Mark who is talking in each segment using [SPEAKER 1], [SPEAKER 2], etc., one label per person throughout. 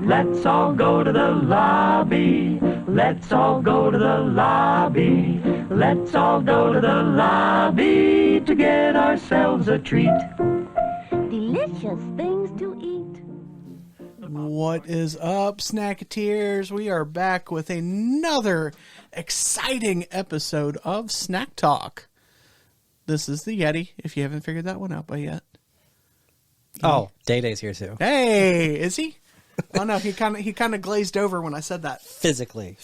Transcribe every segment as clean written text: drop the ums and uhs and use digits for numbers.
[SPEAKER 1] Let's all go to the lobby. Let's all go to the lobby. Let's all go to the lobby to get ourselves a treat.
[SPEAKER 2] Delicious things to eat.
[SPEAKER 3] What is up, Snacketeers? We are back with another exciting episode of Snack Talk. This is the Yeti, if you haven't figured that one out by yet.
[SPEAKER 4] Oh, Dayday's here too.
[SPEAKER 3] Hey, is he? Oh no, he kind of glazed over when I said that.
[SPEAKER 4] Physically,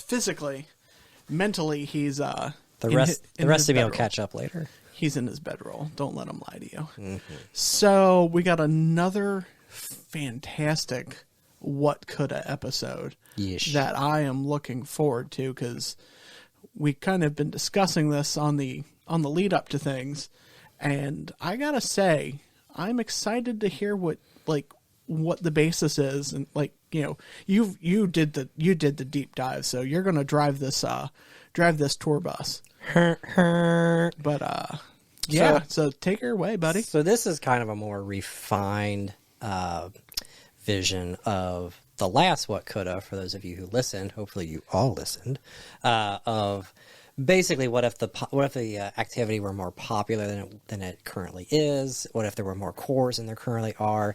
[SPEAKER 3] mentally, he's
[SPEAKER 4] the rest of me will catch up later.
[SPEAKER 3] He's in his bedroll. Don't let him lie to you. Mm-hmm. So we got another fantastic What Coulda episode that I am looking forward to, because we kind of been discussing this on the lead up to things, and I gotta say I'm excited to hear what the basis is, and you did the deep dive, so you're gonna drive this tour bus. But yeah, so take her away, buddy.
[SPEAKER 4] So this is kind of a more refined vision of the last What Coulda, for those of you who listened. Hopefully you all listened. Of basically, what if the activity were more popular than it currently is? What if there were more cores than there currently are?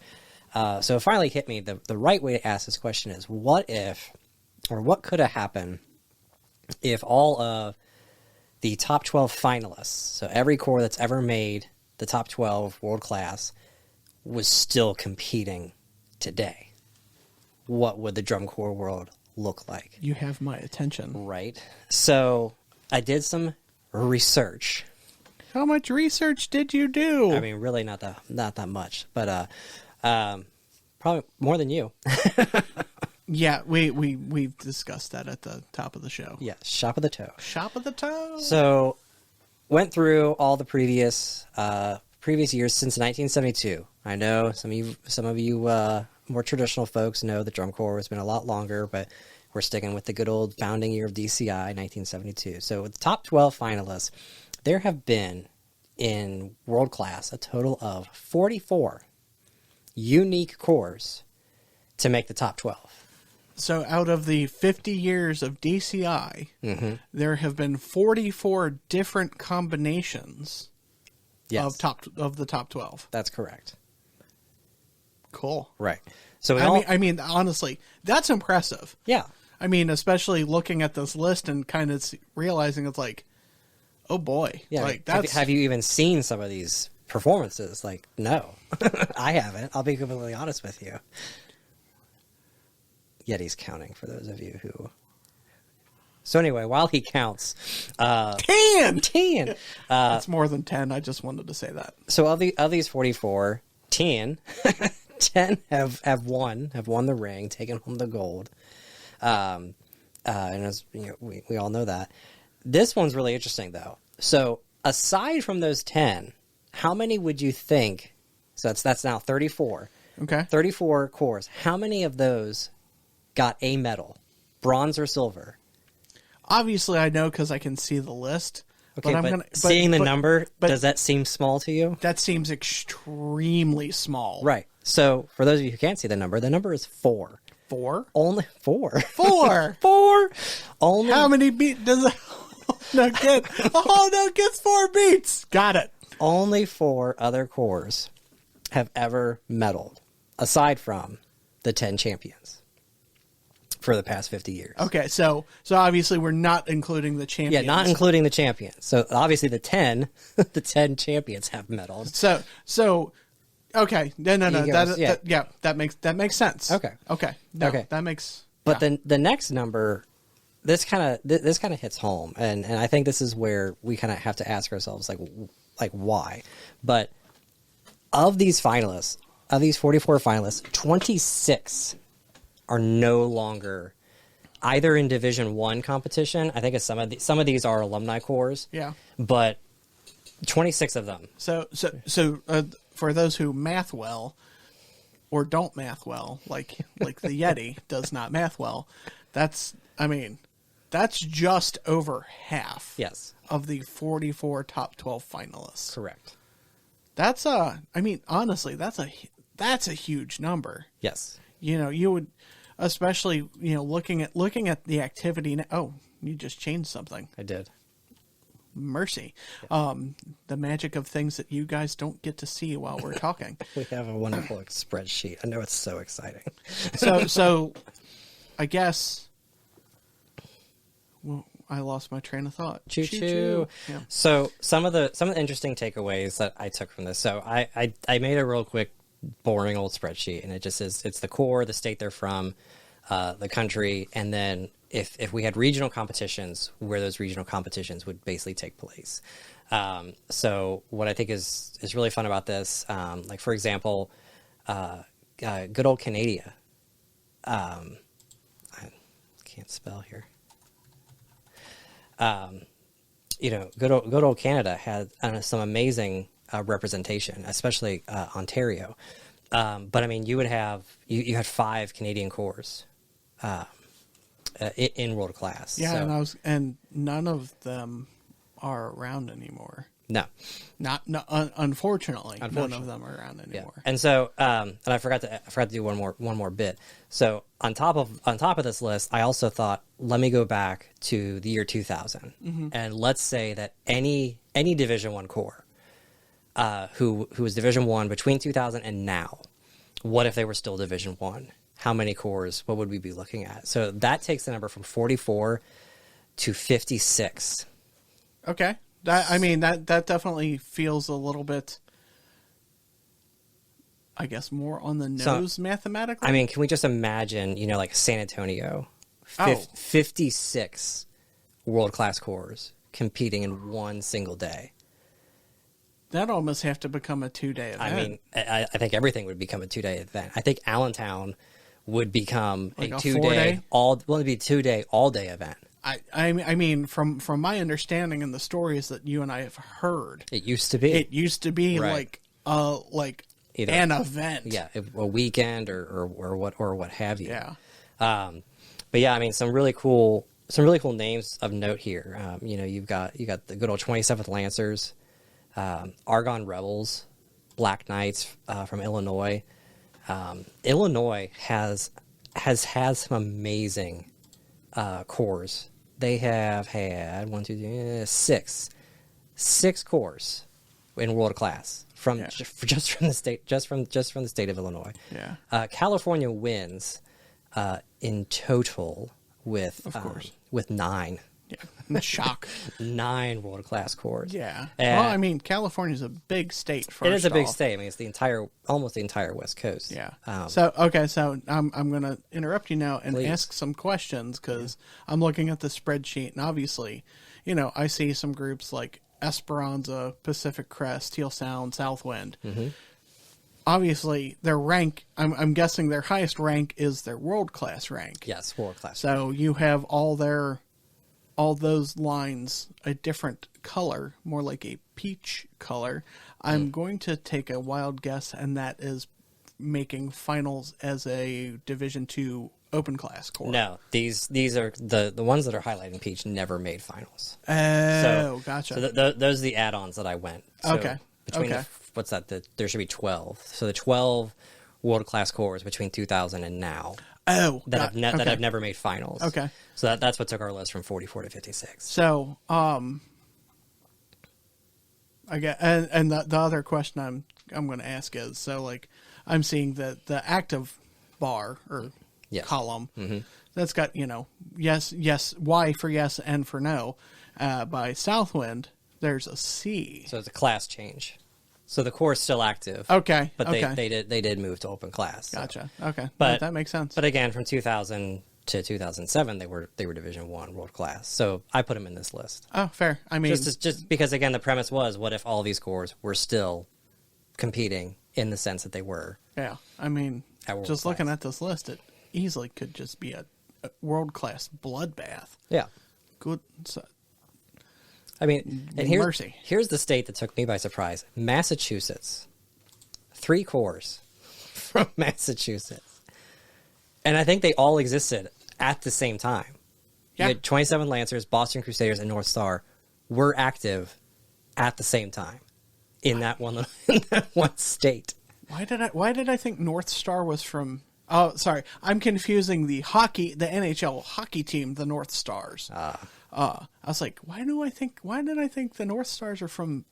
[SPEAKER 4] So it finally hit me. The right way to ask this question is, what could have happened if all of the top 12 finalists, so every core that's ever made the top 12 world class, was still competing today? What would the drum corps world look like?
[SPEAKER 3] You have my attention.
[SPEAKER 4] Right. So I did some research.
[SPEAKER 3] How much research did you do?
[SPEAKER 4] I mean, really not that much, but probably more than you.
[SPEAKER 3] Yeah, we've discussed that at the top of the show.
[SPEAKER 4] Yeah, shop of the toe.
[SPEAKER 3] Shop of the toe.
[SPEAKER 4] So went through all the previous years since 1972. I know some of you more traditional folks know the drum corps has been a lot longer, but we're sticking with the good old founding year of DCI, 1972. So with the top 12 finalists, there have been in world class a total of 44 unique cores to make the top 12.
[SPEAKER 3] So out of the 50 years of DCI,
[SPEAKER 4] mm-hmm.
[SPEAKER 3] there have been 44 different combinations of the top 12.
[SPEAKER 4] That's correct.
[SPEAKER 3] Cool.
[SPEAKER 4] Right. So
[SPEAKER 3] I mean, honestly, that's impressive.
[SPEAKER 4] Yeah.
[SPEAKER 3] I mean, especially looking at this list and kind of realizing it's like, oh boy.
[SPEAKER 4] Yeah.
[SPEAKER 3] Like, that's...
[SPEAKER 4] Have you even seen some of these performances? Like, no, I haven't. I'll be completely honest with you. Yeti's counting for those of you who... So anyway, while he counts...
[SPEAKER 3] 10!
[SPEAKER 4] It's
[SPEAKER 3] more than 10. I just wanted to say that.
[SPEAKER 4] So of these 44, 10 have won the ring, taken home the gold. And as you know, we all know that. This one's really interesting, though. So aside from those 10, how many would you think... So that's now 34.
[SPEAKER 3] Okay.
[SPEAKER 4] 34 cores. How many of those got a medal, bronze or silver?
[SPEAKER 3] Obviously, I know because I can see the list.
[SPEAKER 4] Okay, but seeing the number, does that seem small to you?
[SPEAKER 3] That seems extremely small.
[SPEAKER 4] Right. So for those of you who can't see the number is 4.
[SPEAKER 3] 4?
[SPEAKER 4] Only 4.
[SPEAKER 3] 4.
[SPEAKER 4] 4. Only.
[SPEAKER 3] How many beats does it? Gets 4 beats. Got it.
[SPEAKER 4] Only 4 other cores have ever medaled, aside from the 10 champions for the past 50 years.
[SPEAKER 3] Okay, so obviously we're not including the champions.
[SPEAKER 4] Yeah, not including the champions. So obviously the 10 champions have medaled.
[SPEAKER 3] So okay, no. That makes sense.
[SPEAKER 4] Okay.
[SPEAKER 3] Okay. That makes.
[SPEAKER 4] But then the next number, this kind of hits home, and I think this is where we kind of have to ask ourselves like why. But of these 44 finalists, 26 are no longer either in Division I competition. I think some of these are alumni cores.
[SPEAKER 3] Yeah.
[SPEAKER 4] But 26 of them.
[SPEAKER 3] So for those who math well or don't math well, like the Yeti does not math well, that's just over half.
[SPEAKER 4] Yes.
[SPEAKER 3] Of the 44 top 12 finalists.
[SPEAKER 4] Correct.
[SPEAKER 3] That's honestly, that's a huge number.
[SPEAKER 4] Yes.
[SPEAKER 3] you would, especially, looking at the activity. Oh, you just changed something.
[SPEAKER 4] I did.
[SPEAKER 3] Mercy. The magic of things that you guys don't get to see while we're talking.
[SPEAKER 4] We have a wonderful spreadsheet. I know it's so exciting.
[SPEAKER 3] So I guess, well, I lost my train of thought.
[SPEAKER 4] Choo choo.
[SPEAKER 3] Yeah.
[SPEAKER 4] So some of the interesting takeaways that I took from this. So I made a real quick, boring old spreadsheet, and it just says it's the core, the state they're from, the country, and then if we had regional competitions, where those regional competitions would basically take place. So what I think is really fun about this, like for example, good old Canada. I can't spell here. Good old Canada had some amazing representation, especially Ontario. But I mean, you had 5 Canadian corps in world class.
[SPEAKER 3] Yeah,
[SPEAKER 4] so.
[SPEAKER 3] and none of them are around anymore.
[SPEAKER 4] No,
[SPEAKER 3] unfortunately, none of them are around anymore.
[SPEAKER 4] Yeah. And so, and I forgot to do one more bit. So on top of this list, I also thought, let me go back to the year 2000, and let's say that any Division I corps, who was Division I between 2000 and now, what if they were still Division I? How many corps? What would we be looking at? So that takes the number from 44 to 56.
[SPEAKER 3] Okay. That definitely feels a little bit, I guess, more on the nose mathematically.
[SPEAKER 4] I mean, can we just imagine, like San Antonio, 56 world-class corps competing in one single day?
[SPEAKER 3] That almost have to become a 2-day event.
[SPEAKER 4] I mean, I think everything would become a 2-day event. I think Allentown would become
[SPEAKER 3] like
[SPEAKER 4] a
[SPEAKER 3] 2-day,
[SPEAKER 4] it'd be a 2-day, all-day event.
[SPEAKER 3] I mean, from my understanding and the stories that you and I have heard,
[SPEAKER 4] it used to be
[SPEAKER 3] right. like
[SPEAKER 4] either
[SPEAKER 3] an event,
[SPEAKER 4] yeah, a weekend or what have you.
[SPEAKER 3] Yeah.
[SPEAKER 4] But yeah, I mean, some really cool names of note here. You've got the good old 27th Lancers, Argonne Rebels, Black Knights from Illinois. Illinois has had some amazing corps. They have had 6 corps in world class just from the state of Illinois.
[SPEAKER 3] Yeah.
[SPEAKER 4] California wins in total with 9.
[SPEAKER 3] Yeah. Shock.
[SPEAKER 4] 9 world class corps.
[SPEAKER 3] Yeah. Well, I mean, California's a big state.
[SPEAKER 4] It is a big state. I mean, it's almost the entire West Coast.
[SPEAKER 3] Yeah. So I'm going to interrupt you now and ask some questions because I'm looking at the spreadsheet, and obviously, I see some groups like Esperanza, Pacific Crest, Teal Sound, Southwind. Mm-hmm. Obviously, their rank, I'm guessing their highest rank is their world class rank.
[SPEAKER 4] Yes, world class.
[SPEAKER 3] So you have all those lines a different color, more like a peach color. I'm going to take a wild guess, and that is making finals as a Division II open class corps.
[SPEAKER 4] No, these are the ones that are highlighting peach never made finals.
[SPEAKER 3] Oh, gotcha.
[SPEAKER 4] So those are the add-ons that I went. So
[SPEAKER 3] okay.
[SPEAKER 4] What's that? There should be 12. So the 12 world class corps between 2000 and now.
[SPEAKER 3] Oh,
[SPEAKER 4] that have never made finals.
[SPEAKER 3] Okay.
[SPEAKER 4] So that's what took our list from 44 to 56.
[SPEAKER 3] So, I get, and the other question I'm going to ask is, so like, I'm seeing the active bar or column that's got, yes, Y for yes, N for no. By Southwind, there's a C.
[SPEAKER 4] So it's a class change. So the corps is still active.
[SPEAKER 3] Okay.
[SPEAKER 4] But they did move to open class. So.
[SPEAKER 3] Gotcha. Okay.
[SPEAKER 4] But
[SPEAKER 3] that makes sense.
[SPEAKER 4] But again, from 2000 to 2007, they were Division I world class. So I put them in this list.
[SPEAKER 3] Oh, fair. I mean,
[SPEAKER 4] just because again, the premise was, what if all these corps were still competing in the sense that they were?
[SPEAKER 3] Yeah. I mean, just looking at this list, it easily could just be a world class bloodbath.
[SPEAKER 4] Yeah.
[SPEAKER 3] Good. So,
[SPEAKER 4] I mean, and here's the state that took me by surprise. Massachusetts. 3 corps from Massachusetts. And I think they all existed at the same time.
[SPEAKER 3] Yeah.
[SPEAKER 4] You had 27 Lancers, Boston Crusaders, and North Star were active at the same time in that one state.
[SPEAKER 3] Why did I think North Star was from Oh, sorry. I'm confusing the NHL hockey team, the North Stars. I was like, why did I think the North Stars are from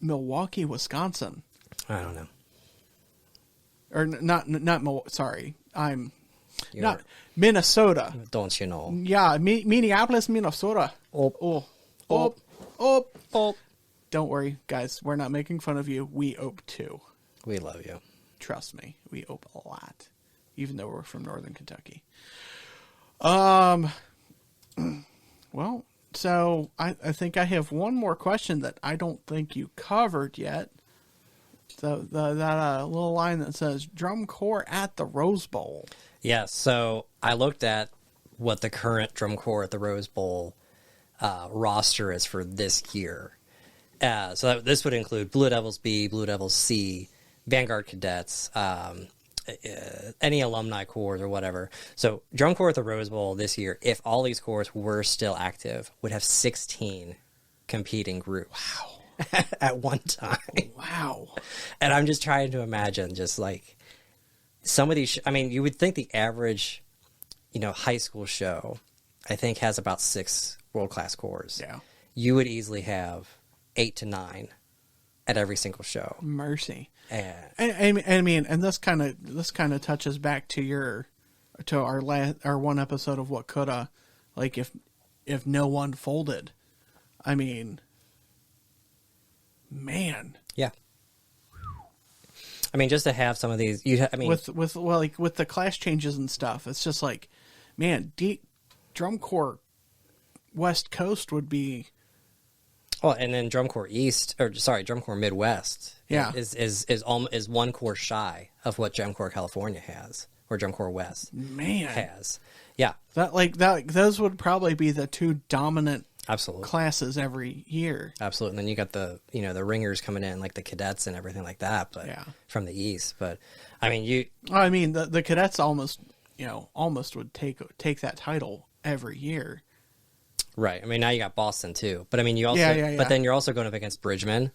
[SPEAKER 3] Milwaukee, Wisconsin?
[SPEAKER 4] I don't know.
[SPEAKER 3] Or not sorry. Not Minnesota.
[SPEAKER 4] Don't you know?
[SPEAKER 3] Yeah, Minneapolis, Minnesota.
[SPEAKER 4] Oh.
[SPEAKER 3] Don't worry, guys. We're not making fun of you. We ope too.
[SPEAKER 4] We love you.
[SPEAKER 3] Trust me, we ope a lot, even though we're from Northern Kentucky. Well, so I think I have one more question that I don't think you covered yet. That little line that says drum corps at the Rose Bowl.
[SPEAKER 4] Yeah, so I looked at what the current drum corps at the Rose Bowl roster is for this year. So this would include Blue Devils B, Blue Devils C, Vanguard Cadets, any alumni corps or whatever. So drum corps at the Rose Bowl this year, if all these corps were still active, would have 16 competing groups.
[SPEAKER 3] Wow.
[SPEAKER 4] At one time.
[SPEAKER 3] Wow.
[SPEAKER 4] And I'm just trying to imagine just like some of these, I mean, you would think the average, high school show, I think has about 6 world-class corps.
[SPEAKER 3] Yeah.
[SPEAKER 4] You would easily have 8 to 9 at every single show.
[SPEAKER 3] Mercy.
[SPEAKER 4] And
[SPEAKER 3] this kind of touches back to our one episode of What Coulda, like if no one folded. I mean, man.
[SPEAKER 4] Yeah. I mean, just to have some of these, with
[SPEAKER 3] the class changes and stuff, it's just like, man, drum corps West Coast would be.
[SPEAKER 4] Oh, and then drum corps drum corps Midwest.
[SPEAKER 3] Yeah.
[SPEAKER 4] is one corps shy of what drum corps California has, or drum corps West has. Yeah.
[SPEAKER 3] Those would probably be the 2 dominant.
[SPEAKER 4] Absolutely.
[SPEAKER 3] Classes every year.
[SPEAKER 4] Absolutely. And then you got the ringers coming in, like the cadets and everything like that, but from the East. But I mean,
[SPEAKER 3] the cadets almost would take that title every year.
[SPEAKER 4] Right. I mean, now you got Boston too, but I mean, you also, but then you're also going up against Bridgman.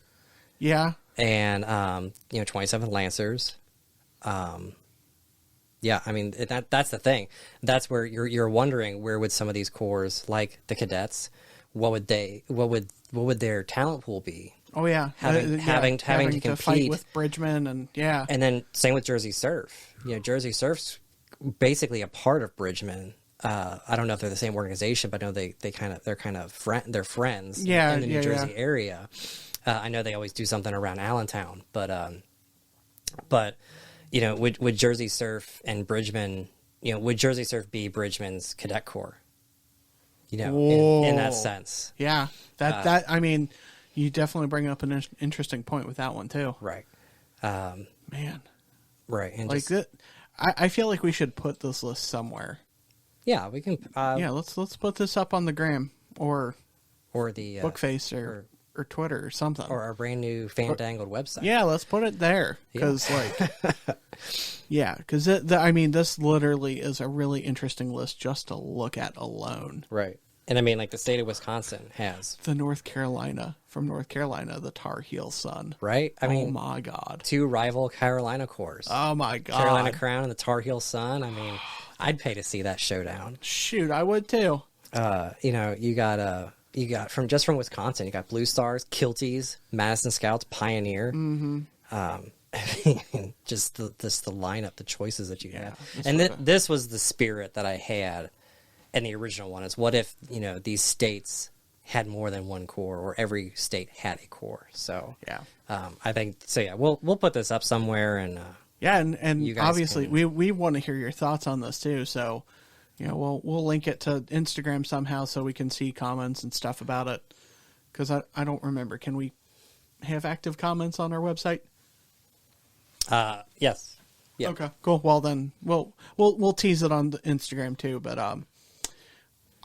[SPEAKER 3] Yeah.
[SPEAKER 4] And, 27th Lancers. Yeah, I mean, that's the thing. That's where you're wondering, where would some of these corps, like the cadets, what would their talent pool be?
[SPEAKER 3] Oh yeah,
[SPEAKER 4] having to compete,
[SPEAKER 3] fight with Bridgman and
[SPEAKER 4] and then same with Jersey Surf. Jersey Surf's basically a part of Bridgman. I don't know if they're the same organization, but I know they're friends in the New Jersey area. I know they always do something around Allentown, but would Jersey Surf and Bridgman, would Jersey Surf be Bridgman's cadet corps? In that sense.
[SPEAKER 3] Yeah. I mean, you definitely bring up an interesting point with that one too.
[SPEAKER 4] Right.
[SPEAKER 3] Man.
[SPEAKER 4] Right. And
[SPEAKER 3] like that, I feel like we should put this list somewhere.
[SPEAKER 4] Yeah, we can.
[SPEAKER 3] Let's put this up on the gram or
[SPEAKER 4] the
[SPEAKER 3] Bookface or Twitter or something,
[SPEAKER 4] or our brand new Fandangled website.
[SPEAKER 3] Yeah, let's put it there because this literally is a really interesting list just to look at alone.
[SPEAKER 4] Right. And I mean, like the state of Wisconsin has
[SPEAKER 3] from North Carolina, the Tar Heel Sun.
[SPEAKER 4] Right. I mean,
[SPEAKER 3] oh my God, 2
[SPEAKER 4] rival Carolina corps.
[SPEAKER 3] Oh my God,
[SPEAKER 4] Carolina Crown and the Tar Heel Sun. I mean, I'd pay to see that showdown.
[SPEAKER 3] Shoot, I would too.
[SPEAKER 4] You got from Wisconsin, you got Blue Stars, Kilties, Madison Scouts, Pioneer.
[SPEAKER 3] Mm-hmm.
[SPEAKER 4] I mean, just the lineup, the choices that you had. And this was the spirit that I had in the original one, is what if, these states had more than one corps, or every state had a corps. So, I think, we'll put this up somewhere, and
[SPEAKER 3] and obviously we want to hear your thoughts on this too. So, we'll link it to Instagram somehow so we can see comments and stuff about it. Because I don't remember. Can we have active comments on our website?
[SPEAKER 4] Yes. Yeah.
[SPEAKER 3] Okay. Cool. Well then, we'll tease it on the Instagram too. But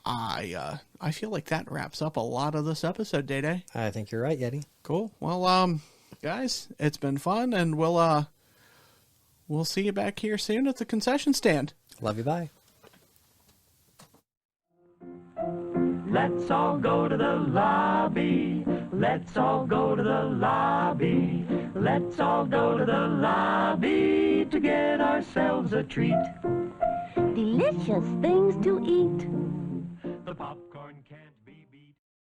[SPEAKER 3] I feel like that wraps up a lot of this episode, Dayday.
[SPEAKER 4] I think you're right, Yeti.
[SPEAKER 3] Cool. Well, guys, it's been fun, and we'll see you back here soon at the concession stand.
[SPEAKER 4] Love you. Bye.
[SPEAKER 1] Let's all go to the lobby. Let's all go to the lobby. Let's all go to the lobby to get ourselves a treat.
[SPEAKER 2] Delicious things to eat.